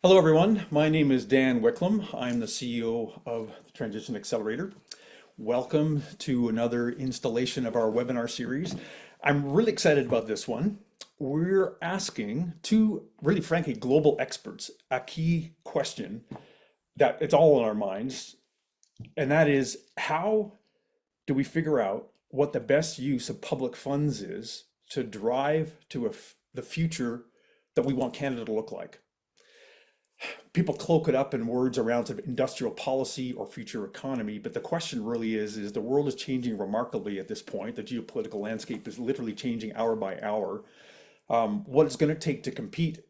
Hello, everyone. My name is Dan Wicklum. I'm the CEO of the Transition Accelerator. Welcome to another installation of our webinar series. I'm really excited about this one. We're asking two, really frankly, global experts a key question that it's all in our minds, and that is how do we figure out what the best use of public funds is to drive to the future that we want Canada to look like? People cloak it up in words around sort of industrial policy or future economy, but the question really is the world is changing remarkably at this point. The geopolitical landscape is literally changing hour by hour. What it's going to take to compete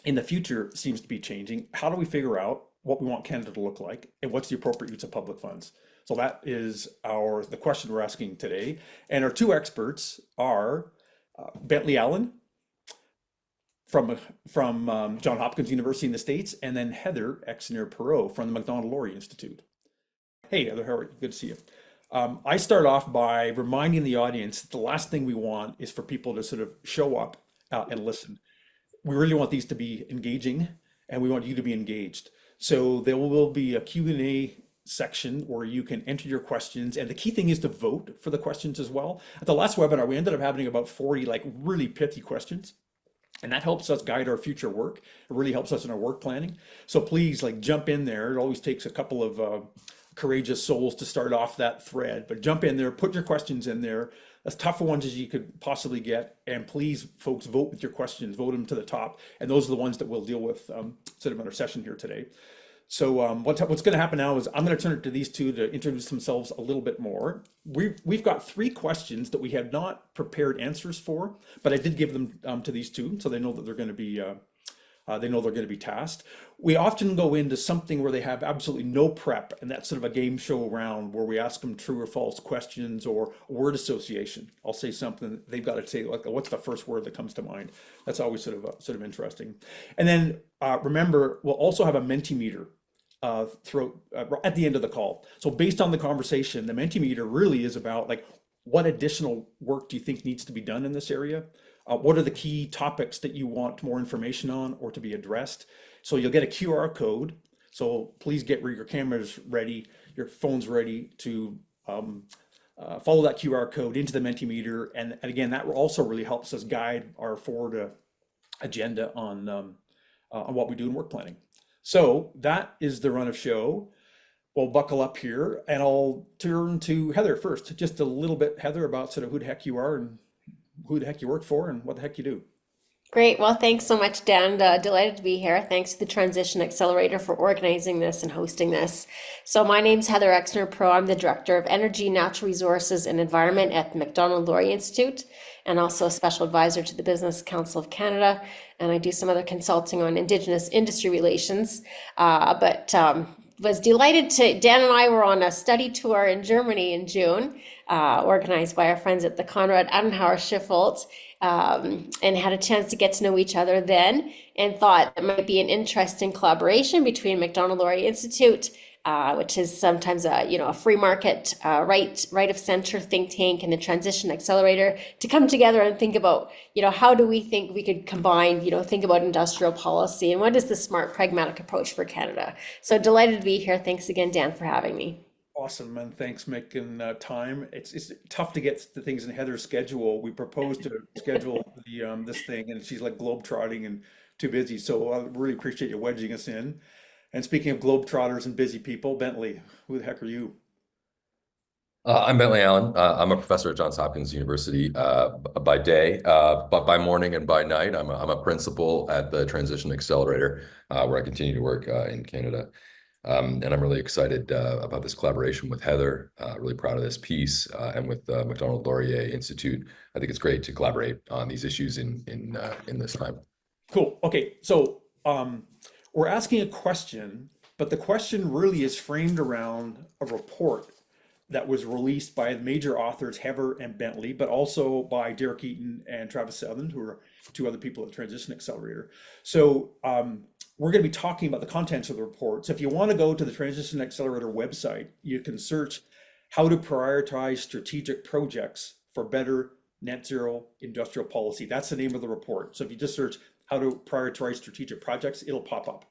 in the future seems to be changing. How do we figure out what we want Canada to look like and what's the appropriate use of public funds? So that is the question we're asking today. And our two experts are Bentley Allen from Johns Hopkins University in the States, and then Heather Exner-Perot from the MacDonald-Laurier Institute. Hey, Heather, how are you? Good to see you. I start off by reminding the audience that the last thing we want is for people to sort of show up and listen. We really want these to be engaging, and we want you to be engaged. So there will be a Q&A section where you can enter your questions, and the key thing is to vote for the questions as well. At the last webinar, we ended up having about 40 really pithy questions. And that helps us guide our future work. It really helps us in our work planning. So please jump in there. It always takes a couple of courageous souls to start off that thread, but jump in there, put your questions in there, as tough ones as you could possibly get. And please, folks, vote with your questions, vote them to the top. And those are the ones that we'll deal with sort of in our session here today. So what's going to happen now is I'm going to turn it to these two to introduce themselves a little bit more. We've got three questions that we have not prepared answers for, but I did give them to these two, so they know that they're going to be tasked. We often go into something where they have absolutely no prep, and that's sort of a game show round where we ask them true or false questions or word association. I'll say something, they've got to say what's the first word that comes to mind. That's always sort of interesting. And then remember, we'll also have a Mentimeter at the end of the call. So based on the conversation, the Mentimeter really is about what additional work do you think needs to be done in this area? What are the key topics that you want more information on or to be addressed? So you'll get a QR code. So please get your cameras ready, your phones ready to follow that QR code into the Mentimeter. And again, that also really helps us guide our forward agenda on what we do in work planning. So that is the run of show. We'll buckle up here and I'll turn to Heather first. Just a little bit, Heather, about sort of who the heck you are and who the heck you work for and what the heck you do. Great. Well, thanks so much, Dan. Delighted to be here. Thanks to the Transition Accelerator for organizing this and hosting this. So my name's Heather Exner-Perot. I'm the Director of Energy, Natural Resources and Environment at the MacDonald-Laurier Institute and also a Special Advisor to the Business Council of Canada. And I do some other consulting on Indigenous industry relations. Was delighted Dan and I were on a study tour in Germany in June, organized by our friends at the Konrad Adenauer Stiftung, and had a chance to get to know each other then and thought it might be an interesting collaboration between MacDonald-Laurier Institute, which is sometimes a free market, right of center think tank, and the Transition Accelerator to come together and think about, how do we think we could combine, think about industrial policy and what is the smart, pragmatic approach for Canada. So delighted to be here. Thanks again, Dan, for having me. Awesome, and thanks making time. It's tough to get the things in Heather's schedule. We proposed to schedule this thing, and she's globetrotting and too busy. So I really appreciate you wedging us in. And speaking of globetrotters and busy people, Bentley, who the heck are you? I'm Bentley Allen. I'm a professor at Johns Hopkins University by day, but by morning and by night, I'm a principal at the Transition Accelerator, where I continue to work in Canada. And I'm really excited about this collaboration with Heather, really proud of this piece, and with the MacDonald-Laurier Institute. I think it's great to collaborate on these issues in this time. Cool. Okay, so we're asking a question, but the question really is framed around a report that was released by the major authors Heather and Bentley, but also by Derek Eaton and Travis Southern, who are two other people at Transition Accelerator. So we're going to be talking about the contents of the report. So if you want to go to the Transition Accelerator website, you can search how to prioritize strategic projects for better net zero industrial policy. That's the name of the report. So if you just search how to prioritize strategic projects, it'll pop up.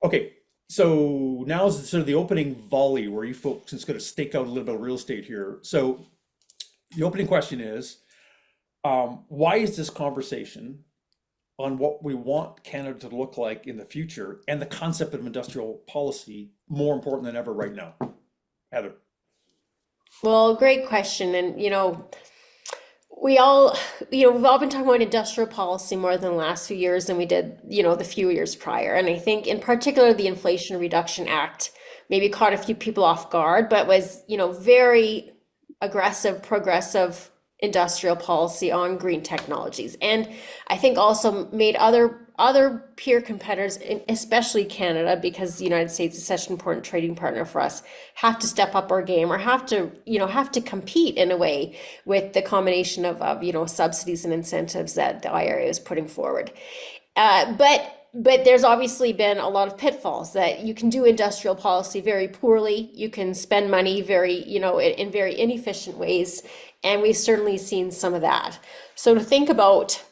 Okay, so now's sort of the opening volley where you folks is going to stake out a little bit of real estate here. So the opening question is, why is this conversation on what we want Canada to look like in the future and the concept of industrial policy more important than ever right now? Heather. Well, great question. And, we all, we've all been talking about industrial policy more than the last few years than we did, the few years prior. And I think in particular, the Inflation Reduction Act maybe caught a few people off guard, but was, very aggressive, progressive industrial policy on green technologies. And I think also made other peer competitors, especially Canada, because the United States is such an important trading partner for us, have to step up our game or have to compete in a way with the combination of subsidies and incentives that the IRA is putting forward. But there's obviously been a lot of pitfalls that you can do industrial policy very poorly. You can spend money in very inefficient ways. And we've certainly seen some of that. So to think about,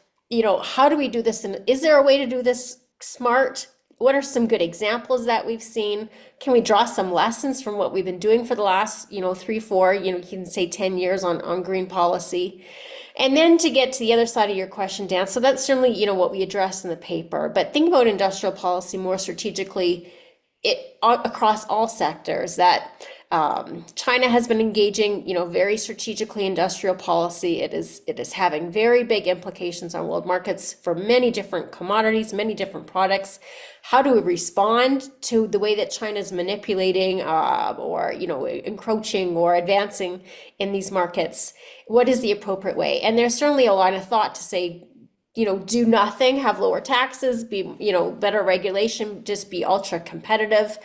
how do we do this? And is there a way to do this smart? What are some good examples that we've seen? Can we draw some lessons from what we've been doing for the last, 3, 4, you can say 10 years on green policy? And then to get to the other side of your question, Dan, so that's certainly, what we address in the paper, but think about industrial policy more strategically across all sectors that China has been engaging, very strategically industrial policy. It is having very big implications on world markets for many different commodities, many different products. How do we respond to the way that China is manipulating or encroaching or advancing in these markets? What is the appropriate way? And there's certainly a line of thought to say, do nothing, have lower taxes, be, better regulation, just be ultra competitive,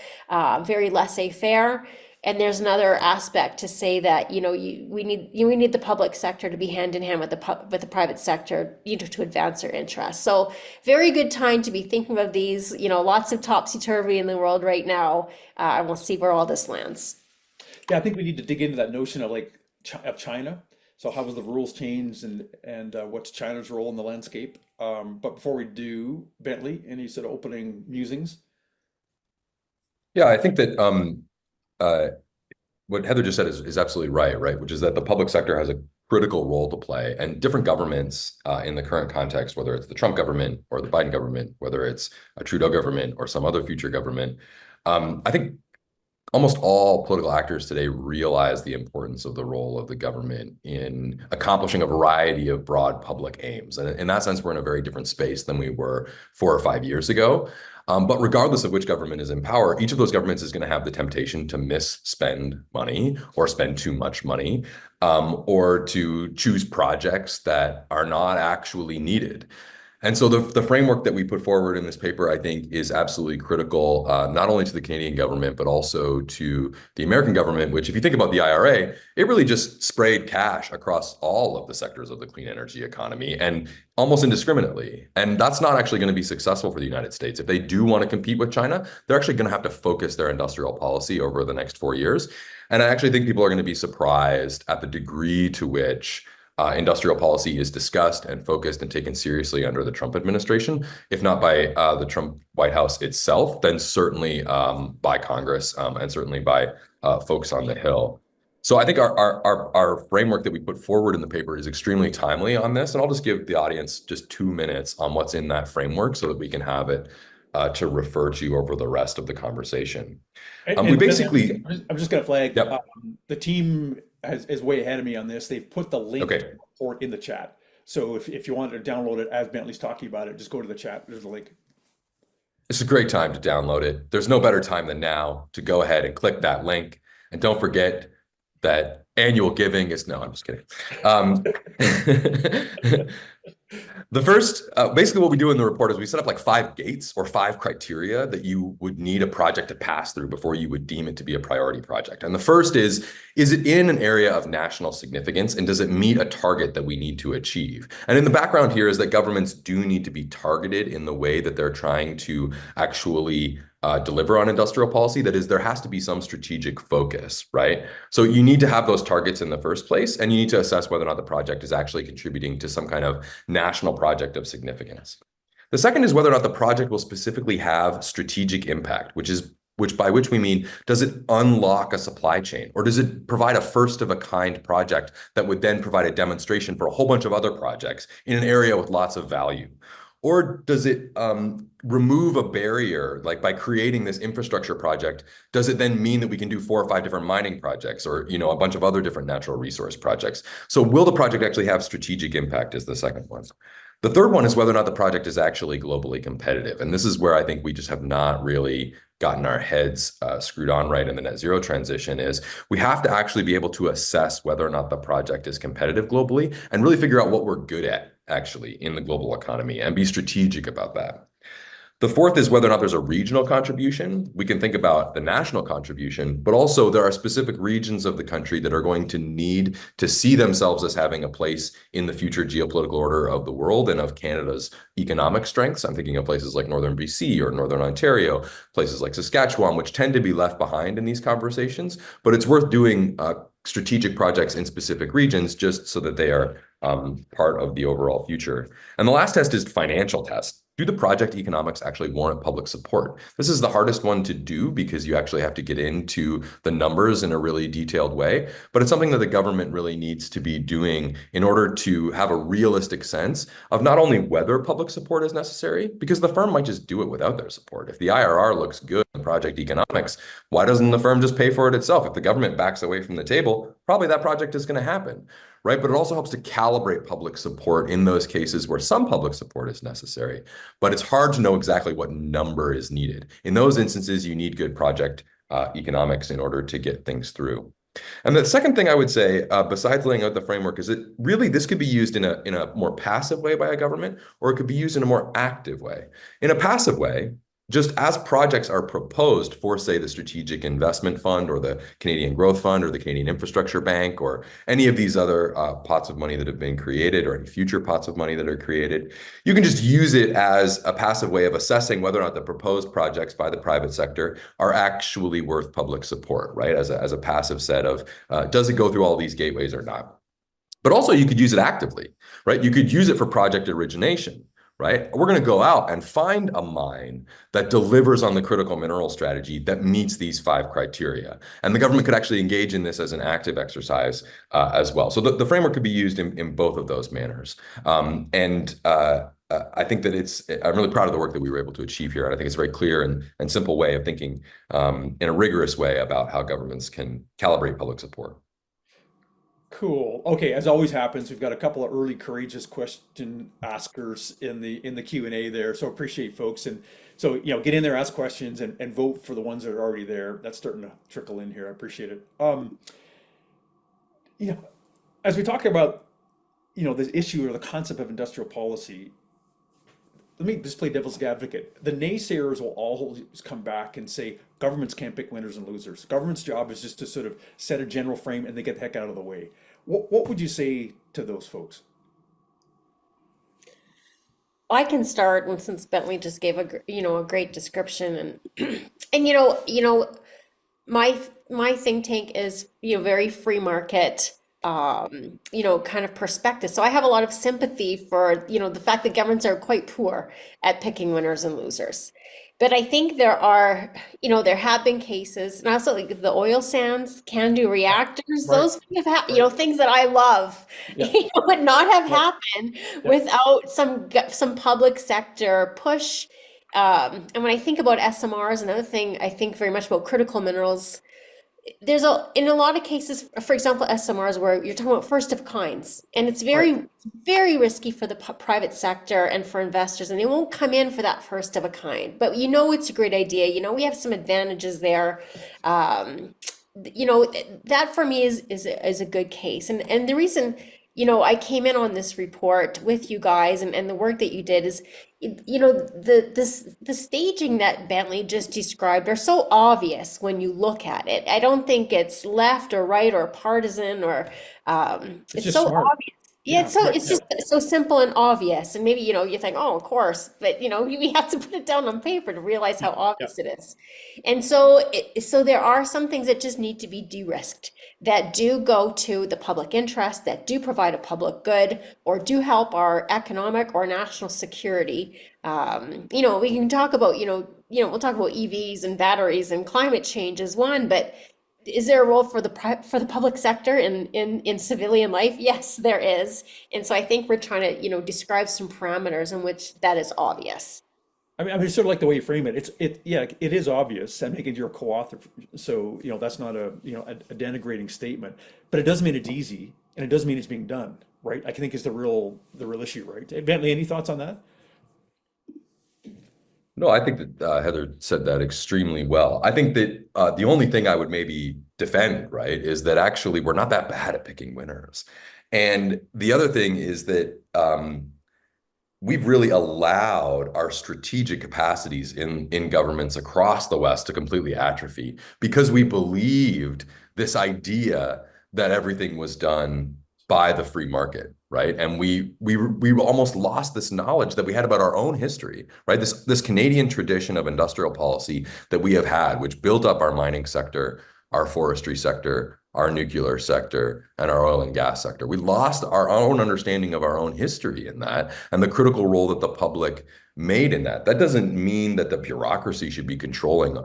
very laissez-faire. And there's another aspect to say that we need the public sector to be hand in hand with the private sector to advance their interests. So very good time to be thinking of these. Lots of topsy-turvy in the world right now, and we'll see where all this lands. Yeah, I think we need to dig into that notion of of China. So how has the rules changed and what's China's role in the landscape? But before we do, Bentley, any sort of opening musings? Yeah, I think that what Heather just said is absolutely right, which is that the public sector has a critical role to play, and different governments in the current context, whether it's the Trump government or the Biden government, whether it's a Trudeau government or some other future government, I think almost all political actors today realize the importance of the role of the government in accomplishing a variety of broad public aims. And in that sense, we're in a very different space than we were 4 or 5 years ago. But regardless of which government is in power, each of those governments is going to have the temptation to misspend money or spend too much money, or to choose projects that are not actually needed. And so the framework that we put forward in this paper, I think, is absolutely critical, not only to the Canadian government, but also to the American government, which, if you think about the IRA, it really just sprayed cash across all of the sectors of the clean energy economy and almost indiscriminately. And that's not actually going to be successful for the United States. If they do want to compete with China, they're actually going to have to focus their industrial policy over the next 4 years. And I actually think people are going to be surprised at the degree to which industrial policy is discussed and focused and taken seriously under the Trump administration, if not by the Trump White House itself, then certainly by Congress and certainly by folks on the Hill. So I think our framework that we put forward in the paper is extremely timely on this. And I'll just give the audience just 2 minutes on what's in that framework so that we can have it to refer to over the rest of the conversation. We basically... I'm just going to flag, Yep. The team is way ahead of me on this. They've put the link Okay. to the report in the chat. So if you want to download it as Bentley's talking about it, just go to the chat. There's a link. It's a great time to download it. There's no better time than now to go ahead and click that link. And don't forget that annual giving is... No, I'm just kidding. The first, basically what we do in the report is we set up like 5 gates or 5 criteria that you would need a project to pass through before you would deem it to be a priority project. And the first is it in an area of national significance, and does it meet a target that we need to achieve? And in the background here is that governments do need to be targeted in the way that they're trying to actually deliver on industrial policy. That is, there has to be some strategic focus, right? So you need to have those targets in the first place, and you need to assess whether or not the project is actually contributing to some kind of national project of significance. The second is whether or not the project will specifically have strategic impact, by which we mean, does it unlock a supply chain, or does it provide a first of a kind project that would then provide a demonstration for a whole bunch of other projects in an area with lots of value? Or does it remove a barrier, like by creating this infrastructure project, does it then mean that we can do 4 or 5 different mining projects, or a bunch of other different natural resource projects? So will the project actually have strategic impact is the second one. The third one is whether or not the project is actually globally competitive. And this is where I think we just have not really gotten our heads screwed on right in the net zero transition. Is we have to actually be able to assess whether or not the project is competitive globally and really figure out what we're good at actually in the global economy and be strategic about that. The fourth is whether or not there's a regional contribution. We can think about the national contribution, but also there are specific regions of the country that are going to need to see themselves as having a place in the future geopolitical order of the world and of Canada's economic strengths. I'm thinking of places like Northern BC or Northern Ontario, places like Saskatchewan, which tend to be left behind in these conversations. But it's worth doing strategic projects in specific regions just so that they are part of the overall future. And the last test is financial test. Do the project economics actually warrant public support? This is the hardest one to do because you actually have to get into the numbers in a really detailed way, but it's something that the government really needs to be doing in order to have a realistic sense of not only whether public support is necessary, because the firm might just do it without their support. If the IRR looks good in project economics, why doesn't the firm just pay for it itself? If the government backs away from the table, probably that project is going to happen. Right? But it also helps to calibrate public support in those cases where some public support is necessary. But it's hard to know exactly what number is needed. In those instances, you need good project economics in order to get things through. And the second thing I would say, besides laying out the framework, is that really this could be used in a more passive way by a government, or it could be used in a more active way. In a passive way, just as projects are proposed for, say, the Strategic Investment Fund or the Canadian Growth Fund or the Canadian Infrastructure Bank or any of these other pots of money that have been created or any future pots of money that are created, you can just use it as a passive way of assessing whether or not the proposed projects by the private sector are actually worth public support, right? As a passive set of, does it go through all these gateways or not? But also you could use it actively, right? You could use it for project origination. Right? We're going to go out and find a mine that delivers on the critical mineral strategy that meets these 5 criteria. And the government could actually engage in this as an active exercise as well. So the framework could be used in both of those manners. I think that I'm really proud of the work that we were able to achieve here. And I think it's a very clear and simple way of thinking in a rigorous way about how governments can calibrate public support. Cool. Okay, as always happens, we've got a couple of early courageous question askers in the Q&A there. So appreciate folks. And so, get in there, ask questions and vote for the ones that are already there. That's starting to trickle in here. I appreciate it. You know, as we talk about, this issue or the concept of industrial policy, let me just play devil's advocate. The naysayers will always come back and say governments can't pick winners and losers. Government's job is just to sort of set a general frame and they get the heck out of the way. What would you say to those folks? I can start, and since Bentley just gave a great description, and my my think tank is very free market, kind of perspective. So I have a lot of sympathy for the fact that governments are quite poor at picking winners and losers. But I think there have been cases, and also like the oil sands, can-do reactors, Right, those kind of right. things that I love, Yeah, would not have yeah, happened yeah. without some public sector push. And when I think about SMRs, another thing I think very much about critical minerals, in a lot of cases, for example, SMRs, where you're talking about first of kinds, and it's Right. very risky for the private sector and for investors, and they won't come in for that first of a kind. But it's a great idea. We have some advantages there. Um, that for me is a good case, and the reason I came in on this report with you guys, and the work that you did is the staging that Bentley just described are so obvious when you look at it. I don't think it's left or right or partisan or It's it's just so smart. obvious. Yeah, Yeah, right. it's just so simple and obvious. And maybe, you think, oh, of course, but we have to put it down on paper to realize how Yeah. obvious it is. And so there are some things that just need to be de-risked that do go to the public interest, that do provide a public good, or do help our economic or national security. We can talk about, we'll talk about EVs and batteries and climate change as one, but is there a role for the public sector in civilian life? Yes, there is. And so I think we're trying to, describe some parameters in which that is obvious. I mean, sort of like the way you frame it. Yeah, it is obvious. I'm making your co-author, so that's not a denigrating statement, but it does mean it's easy, and it does mean it's being done, right? I think is the real issue, right? Bentley, any thoughts on that? No, I think that Heather said that extremely well. I think that the only thing I would maybe defend, right, is that actually we're not that bad at picking winners. And the other thing is that we've really allowed our strategic capacities in governments across the West to completely atrophy because we believed this idea that everything was done by the free market, right? And we almost lost this knowledge that we had about our own history, right? This Canadian tradition of industrial policy that we have had, which built up our mining sector, our forestry sector, our nuclear sector, and our oil and gas sector. We lost our own understanding of our own history in that and the critical role that the public made in that. That doesn't mean that the bureaucracy should be controlling,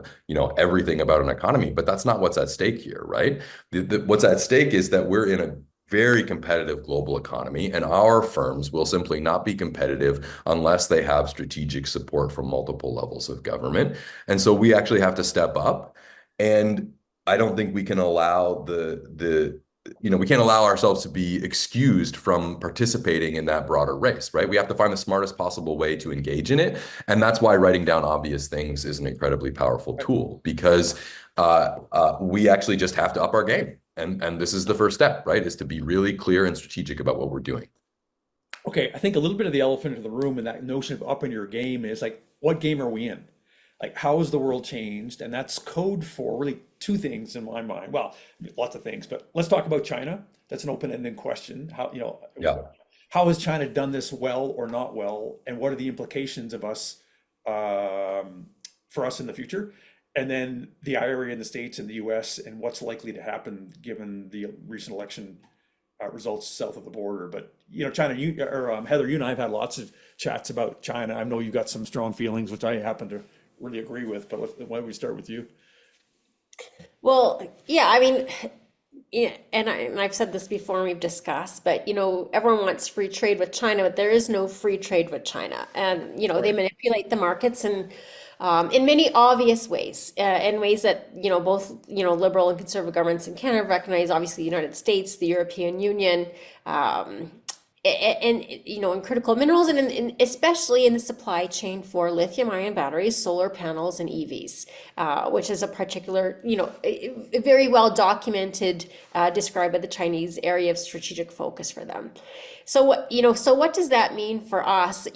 everything about an economy, but that's not what's at stake here, right? What's at stake is that we're in a very competitive global economy, and our firms will simply not be competitive unless they have strategic support from multiple levels of government. And so we actually have to step up. And I don't think we can allow we can't allow ourselves to be excused from participating in that broader race, right? We have to find the smartest possible way to engage in it. And that's why writing down obvious things is an incredibly powerful tool because we actually just have to up our game. And this is the first step, right? Is to be really clear and strategic about what we're doing. Okay, I think a little bit of the elephant in the room and that notion of upping your game is like, what game are we in? Like, how has the world changed? And that's code for really two things in my mind. Well, lots of things, but let's talk about China. That's an open-ended question. Yeah. How has China done this well or not well? And what are the implications of us for us in the future? And then the IRA in the States and the US and what's likely to happen given the recent election results south of the border. But China, Heather, you and I have had lots of chats about China. I know you got some strong feelings, which I happen to really agree with. But why don't we start with you? Well, yeah, I mean, yeah, and I've said this before and we've discussed, but everyone wants free trade with China, but there is no free trade with China. And they Right. manipulate the markets and in many obvious ways, in ways that both liberal and conservative governments in Canada recognize. Obviously, the United States, the European Union, um, and in critical minerals, and especially in the supply chain for lithium-ion batteries, solar panels, and EVs, which is a particular, a very well documented, described by the Chinese area of strategic focus for them. So what does that mean for us?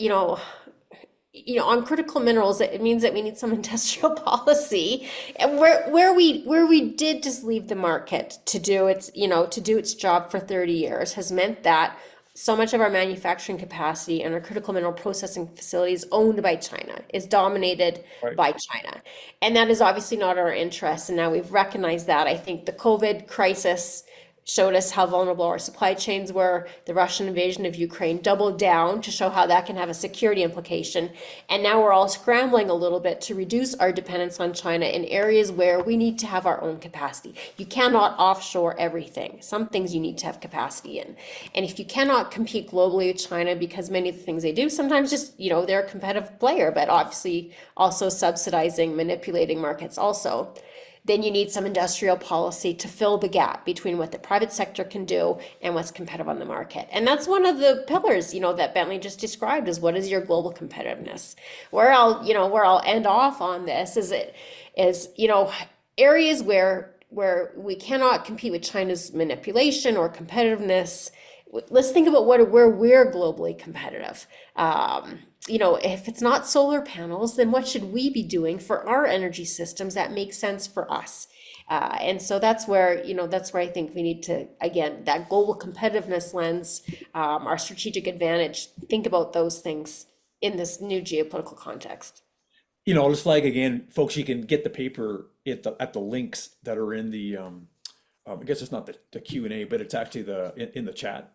On critical minerals, it means that we need some industrial policy, and where we did just leave the market to do its job for 30 years has meant that so much of our manufacturing capacity and our critical mineral processing facilities owned by China is dominated Right. by China. And that is obviously not our interest. And now we've recognized that. I think the COVID crisis showed us how vulnerable our supply chains were. The Russian invasion of Ukraine doubled down to show how that can have a security implication. And now we're all scrambling a little bit to reduce our dependence on China in areas where we need to have our own capacity. You cannot offshore everything. Some things you need to have capacity in. And if you cannot compete globally with China, because many of the things they do, sometimes just, they're a competitive player, but obviously also subsidizing, manipulating markets also, then you need some industrial policy to fill the gap between what the private sector can do and what's competitive on the market. And that's one of the pillars, that Bentley just described, is what is your global competitiveness? Where I'll end off on this is areas where we cannot compete with China's manipulation or competitiveness, let's think about where we're globally competitive. If it's not solar panels, then what should we be doing for our energy systems that make sense for us? And so that's where I think we need to, again, that global competitiveness lens, our strategic advantage, think about those things in this new geopolitical context. I'll just flag again, folks, you can get the paper at the links that are in the I guess it's not the Q&A, but it's actually in the chat.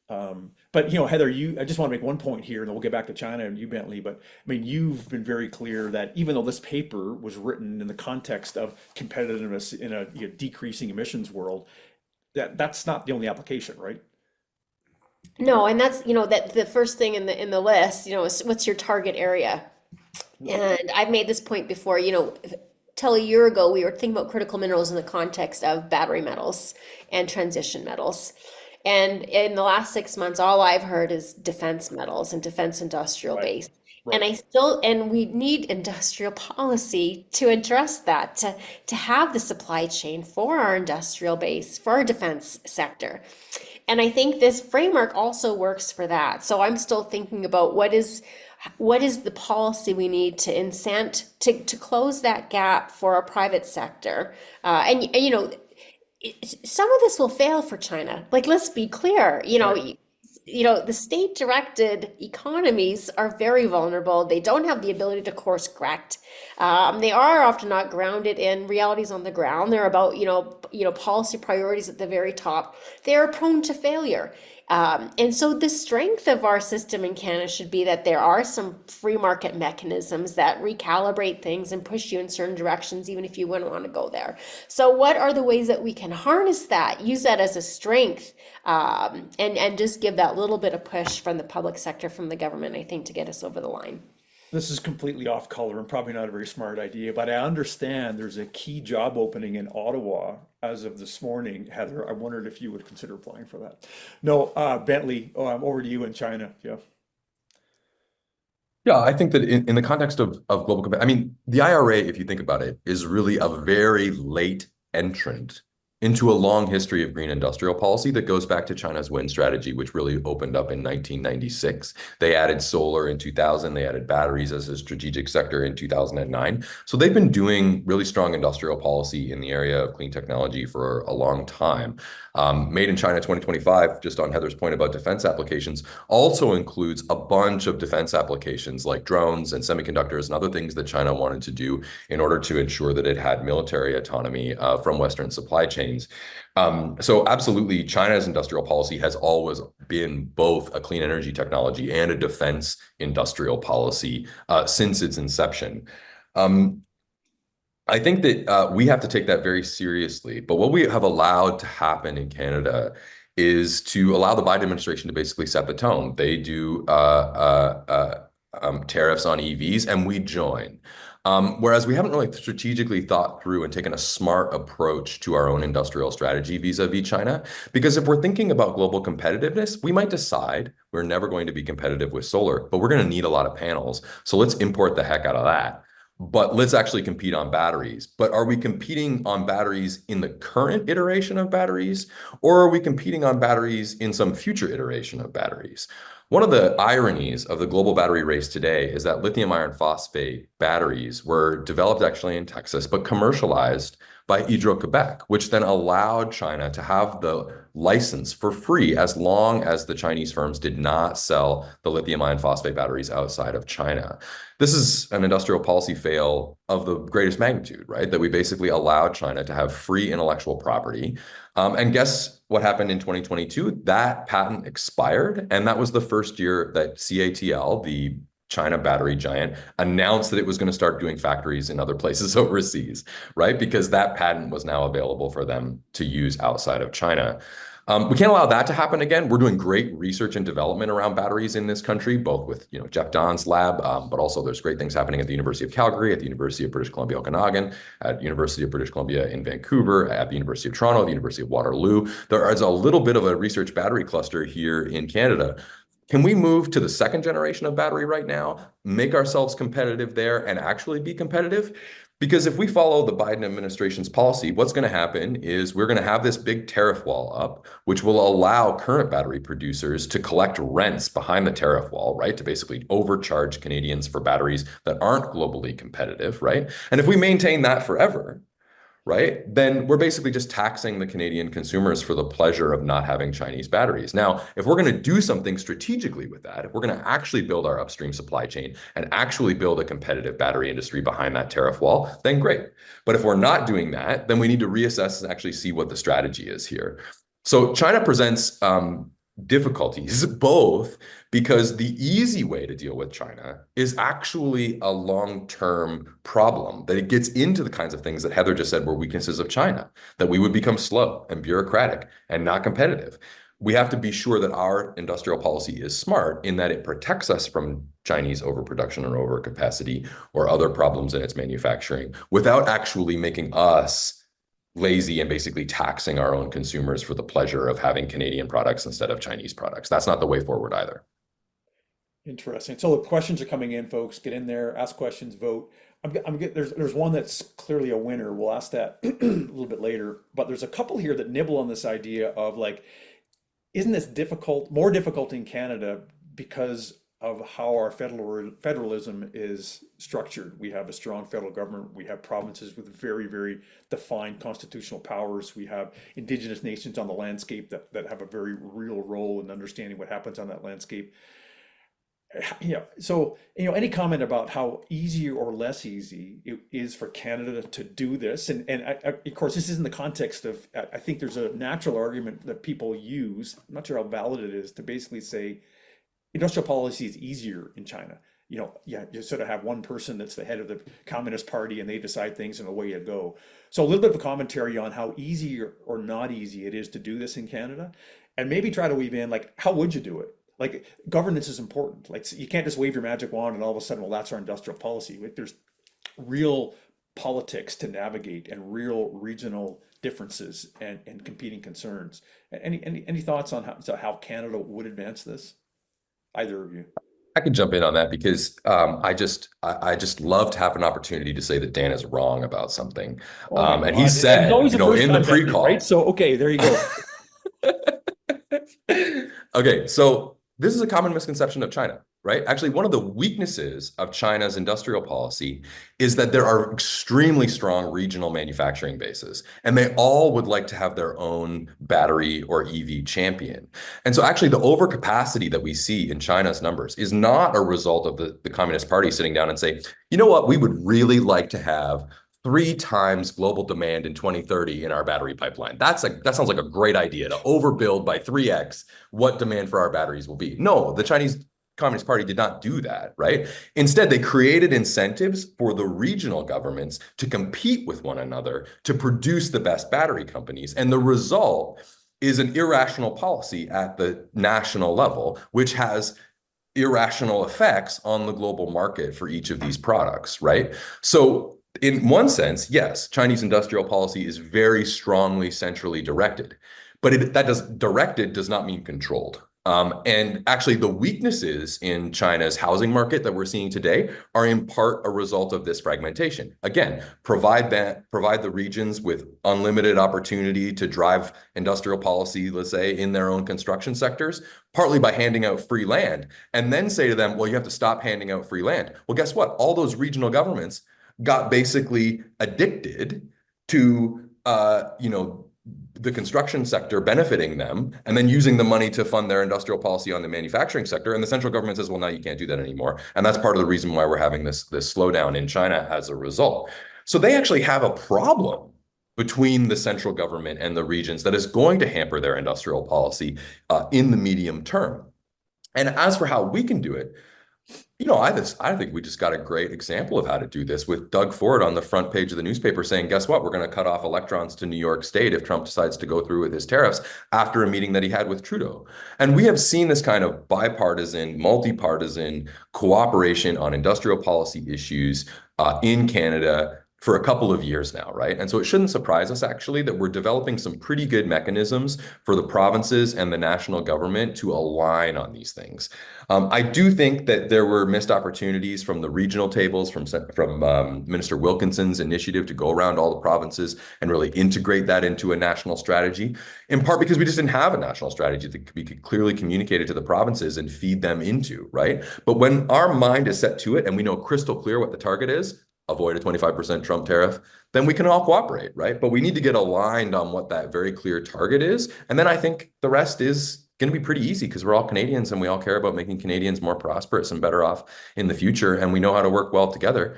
But Heather, I just want to make one point here, and then we'll get back to China and you, Bentley. But I mean, you've been very clear that even though this paper was written in the context of competitiveness in a decreasing emissions world, that's not the only application, right? No, and that's, that the first thing in the list, is what's your target area? And I've made this point before, till a year ago, we were thinking about critical minerals in the context of battery metals and transition metals. And in the last 6 months, all I've heard is defense metals and defense industrial Right, base. right. And we need industrial policy to address that, to have the supply chain for our industrial base, for our defense sector. And I think this framework also works for that. So I'm still thinking about what is the policy we need to incent to close that gap for our private sector. Some of this will fail for China. Like, let's be clear, Right. the state-directed economies are very vulnerable. They don't have the ability to course correct. They are often not grounded in realities on the ground. They're about, policy priorities at the very top. They are prone to failure. And so the strength of our system in Canada should be that there are some free market mechanisms that recalibrate things and push you in certain directions, even if you wouldn't want to go there. So what are the ways that we can harness that, use that as a strength, and just give that little bit of push from the public sector, from the government, I think, to get us over the line. This is completely off color and probably not a very smart idea, but I understand there's a key job opening in Ottawa as of this morning. Heather, I wondered if you would consider applying for that. No, Bentley, over to you in China. Yeah. Yeah, I think that in the context of global I mean, the IRA, if you think about it, is really a very late entrant into a long history of green industrial policy that goes back to China's wind strategy, which really opened up in 1996. They added solar in 2000. They added batteries as a strategic sector in 2009. So they've been doing really strong industrial policy in the area of clean technology for a long time. Made in China 2025, just on Heather's point about defense applications, also includes a bunch of defense applications like drones and semiconductors and other things that China wanted to do in order to ensure that it had military autonomy from Western supply chains. So absolutely, China's industrial policy has always been both a clean energy technology and a defense industrial policy since its inception. I think that we have to take that very seriously. But what we have allowed to happen in Canada is to allow the Biden administration to basically set the tone. They do tariffs on EVs, and we join. Whereas we haven't really strategically thought through and taken a smart approach to our own industrial strategy vis-a-vis China. Because if we're thinking about global competitiveness, we might decide we're never going to be competitive with solar, but we're going to need a lot of panels. So let's import the heck out of that. But let's actually compete on batteries. But are we competing on batteries in the current iteration of batteries, or are we competing on batteries in some future iteration of batteries? One of the ironies of the global battery race today is that lithium iron phosphate batteries were developed actually in Texas, but commercialized by Hydro-Quebec, which then allowed China to have the license for free as long as the Chinese firms did not sell the lithium iron phosphate batteries outside of China. This is an industrial policy fail of the greatest magnitude, right? That we basically allowed China to have free intellectual property. And guess what happened in 2022? That patent expired. And that was the first year that CATL, the China battery giant, announced that it was going to start doing factories in other places overseas, right? Because that patent was now available for them to use outside of China. We can't allow that to happen again. We're doing great research and development around batteries in this country, both with Jeff Dahn's lab, but also there's great things happening at the University of Calgary, at the University of British Columbia, Okanagan, at University of British Columbia in Vancouver, at the University of Toronto, the University of Waterloo. There is a little bit of a research battery cluster here in Canada. Can we move to the second generation of battery right now, make ourselves competitive there, and actually be competitive? Because if we follow the Biden administration's policy, what's going to happen is we're going to have this big tariff wall up, which will allow current battery producers to collect rents behind the tariff wall, right? To basically overcharge Canadians for batteries that aren't globally competitive, right? And if we maintain that forever, right, then we're basically just taxing the Canadian consumers for the pleasure of not having Chinese batteries. Now, if we're going to do something strategically with that, if we're going to actually build our upstream supply chain and actually build a competitive battery industry behind that tariff wall, then great. But if we're not doing that, then we need to reassess and actually see what the strategy is here. So China presents difficulties, both because the easy way to deal with China is actually a long-term problem, that it gets into the kinds of things that Heather just said were weaknesses of China, that we would become slow and bureaucratic and not competitive. We have to be sure that our industrial policy is smart in that it protects us from Chinese overproduction or overcapacity or other problems in its manufacturing without actually making us lazy and basically taxing our own consumers for the pleasure of having Canadian products instead of Chinese products. That's not the way forward either. Interesting. So the questions are coming in, folks. Get in there, ask questions, vote. There's one that's clearly a winner. We'll ask that a little bit later. But there's a couple here that nibble on this idea of like, isn't this more difficult in Canada because of how our federalism is structured? We have a strong federal government. We have provinces with very, very defined constitutional powers. We have indigenous nations on the landscape that have a very real role in understanding what happens on that landscape. Yeah. So, any comment about how easy or less easy it is for Canada to do this? Of course, this is in the context of, I think there's a natural argument that people use, I'm not sure how valid it is, to basically say industrial policy is easier in China. Yeah, you sort of have one person that's the head of the Communist Party and they decide things and away you go. So a little bit of a commentary on how easy or not easy it is to do this in Canada, and maybe try to weave in, like, how would you do it? Like, governance is important. Like, you can't just wave your magic wand and all of a sudden, well, that's our industrial policy. Like, there's real politics to navigate and real regional differences and competing concerns. Any thoughts on how Canada would advance this? Either of you. I can jump in on that because I just love to have an opportunity to say that Dan is wrong about something. Oh my And he God. And it's said, always the first in the time, Bentley, pre-call, right? So, okay, there you go. Okay, so this is a common misconception of China, right? Actually, one of the weaknesses of China's industrial policy is that there are extremely strong regional manufacturing bases, and they all would like to have their own battery or EV champion. And so actually the overcapacity that we see in China's numbers is not a result of the Communist Party sitting down and say, you know what, we would really like to have 3 times global demand in 2030 in our battery pipeline. That sounds like a great idea, to overbuild by 3x what demand for our batteries will be. No, the Chinese Communist Party did not do that, right? Instead, they created incentives for the regional governments to compete with one another to produce the best battery companies. And the result is an irrational policy at the national level, which has irrational effects on the global market for each of these products, right? So in one sense, yes, Chinese industrial policy is very strongly centrally directed, but directed does not mean controlled. And actually, the weaknesses in China's housing market that we're seeing today are in part a result of this fragmentation. Again, provide the regions with unlimited opportunity to drive industrial policy, let's say, in their own construction sectors, partly by handing out free land, and then say to them, well, you have to stop handing out free land. Well, guess what? All those regional governments got basically addicted to the construction sector benefiting them and then using the money to fund their industrial policy on the manufacturing sector. And the central government says, well, now you can't do that anymore. And that's part of the reason why we're having this slowdown in China as a result. So they actually have a problem between the central government and the regions that is going to hamper their industrial policy in the medium term. And as for how we can do it, I think we just got a great example of how to do this with Doug Ford on the front page of the newspaper saying, guess what? We're going to cut off electrons to New York State if Trump decides to go through with his tariffs after a meeting that he had with Trudeau. And we have seen this kind of bipartisan, multi-partisan cooperation on industrial policy issues in Canada for a couple of years now, right? And so it shouldn't surprise us actually that we're developing some pretty good mechanisms for the provinces and the national government to align on these things. I do think that there were missed opportunities from the regional tables, from Minister Wilkinson's initiative to go around all the provinces and really integrate that into a national strategy, in part because we just didn't have a national strategy that we could clearly communicate it to the provinces and feed them into, right? But when our mind is set to it and we know crystal clear what the target is, avoid a 25% Trump tariff, then we can all cooperate, right? But we need to get aligned on what that very clear target is. And then I think the rest is going to be pretty easy because we're all Canadians and we all care about making Canadians more prosperous and better off in the future. And we know how to work well together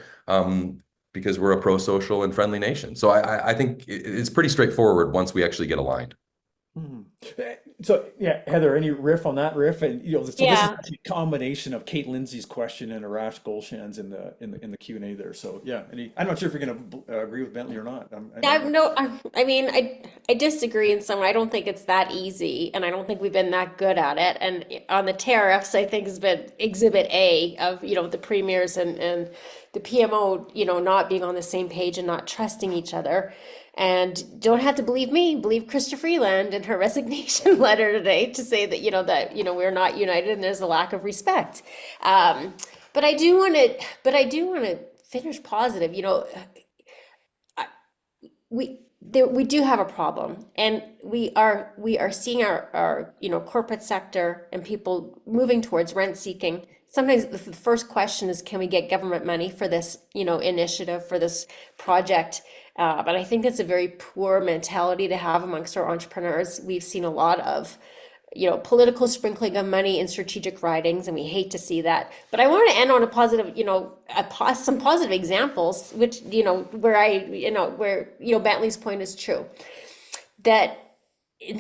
because we're a pro-social and friendly nation. So I think it's pretty straightforward once we actually get aligned. So yeah, Heather, any riff on that riff? And so this is Yeah. actually a combination of Kate Lindsay's question and Arash Gulshan's in the Q&A there. So yeah, I'm not sure if you're going to agree with Bentley or not. I mean, I disagree in some way. I don't think it's that easy, and I don't think we've been that good at it. And on the tariffs, I think has been exhibit A of, the premiers and the PMO, not being on the same page and not trusting each other. And don't have to believe me, believe Krista Freeland in her resignation letter today to say that, we're not united and there's a lack of respect. But I do want to finish positive. We do have a problem, and we are seeing our corporate sector and people moving towards rent seeking. Sometimes the first question is, can we get government money for this initiative, for this project? But I think that's a very poor mentality to have amongst our entrepreneurs. We've seen a lot of political sprinkling of money in strategic ridings, and we hate to see that. But I want to end on a positive, some positive examples, which, where Bentley's point is true. That in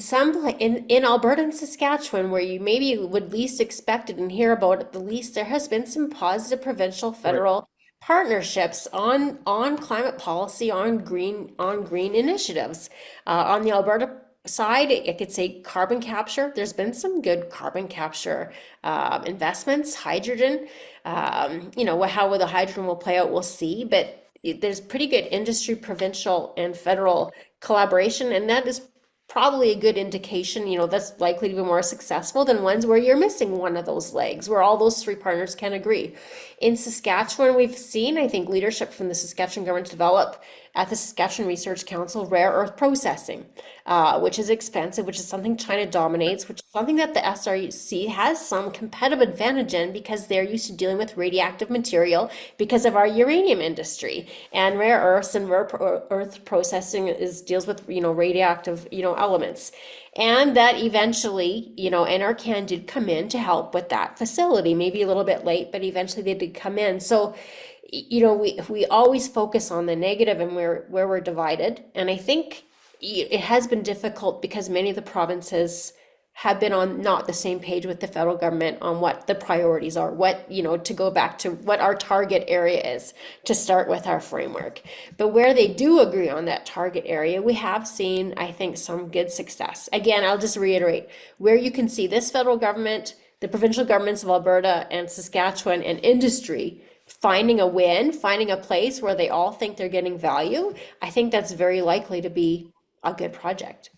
Alberta and Saskatchewan, where you maybe would least expect it and hear about it the least, there has been some positive provincial, federal partnerships on climate policy, on green initiatives. On the Alberta side, I could say carbon capture. There's been some good carbon capture investments. Hydrogen, how the hydrogen will play out, we'll see. But there's pretty good industry, provincial and federal collaboration, and that is probably a good indication, that's likely to be more successful than ones where you're missing one of those legs, where all those three partners can agree. In Saskatchewan, we've seen, I think, leadership from the Saskatchewan government develop at the Saskatchewan Research Council rare earth processing, which is expensive, which is something China dominates, which is something that the SRC has some competitive advantage in because they're used to dealing with radioactive material because of our uranium industry. And rare earths and rare earth processing deals with radioactive elements. And that eventually, NRCan did come in to help with that facility, maybe a little bit late, but eventually they did come in. So we always focus on the negative and where we're divided. And I think it has been difficult because many of the provinces have been on not the same page with the federal government on what the priorities are, to go back to what our target area is, to start with our framework. But where they do agree on that target area, we have seen, I think, some good success. Again, I'll just reiterate, where you can see this federal government, the provincial governments of Alberta and Saskatchewan and industry finding a win, finding a place where they all think they're getting value, I think that's very likely to be a good project.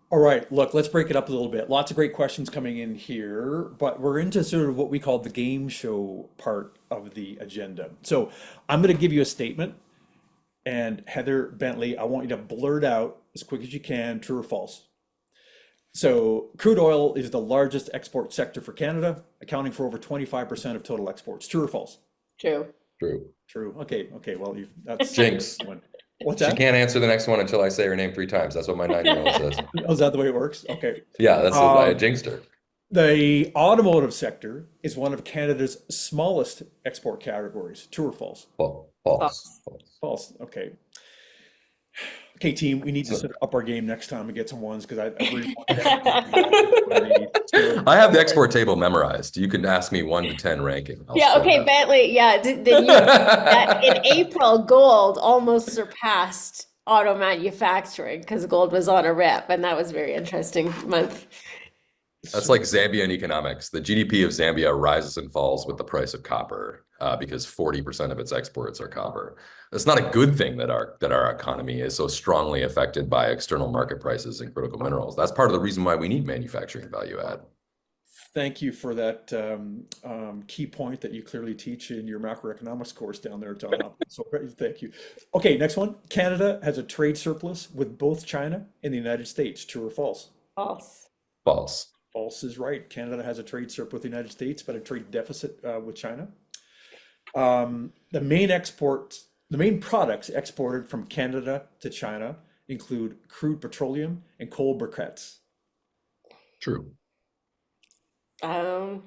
All right, look, let's break it up a little bit. Lots of great questions coming in here, but we're into sort of what we call the game show part of the agenda. So I'm going to give you a statement, and Heather, Bentley, I want you to blurt out as quick as you can, true or false. So crude oil is the largest export sector for Canada, accounting for over 25% of total exports. True or false? True. True. True. Okay. Well, that's Jinx. one. What's She that? can't answer the next one until I say her name 3 times. That's what my 9-year-old says. Oh, is that the way it works? Okay. Yeah, that's it. I jinxed her. The automotive sector is one of Canada's smallest export categories. True or false? False. False. Okay. Okay, team, we need to sort of up our game next time and get some ones because I really want I have the export table memorized. You can ask me 1 to 10 ranking. I'll Yeah, score okay, that. Bentley, yeah, that in April, gold almost surpassed auto manufacturing because gold was on a rip, and that was a very interesting month. That's So like Zambian economics. The GDP of Zambia rises and falls with the price of copper because 40% of its exports are copper. It's not a good thing that our economy is so strongly affected by external market prices and critical minerals. That's part of the reason why we need manufacturing value add. thank you for that key point that you clearly teach in your macroeconomics course down there, John Hopkins. So thank you. Okay, next one. Canada has a trade surplus with both China and the United States. True or false? False. False. False is right. Canada has a trade surplus with the United States, but a trade deficit with China. The main products exported from Canada to China include crude petroleum and coal briquettes. True.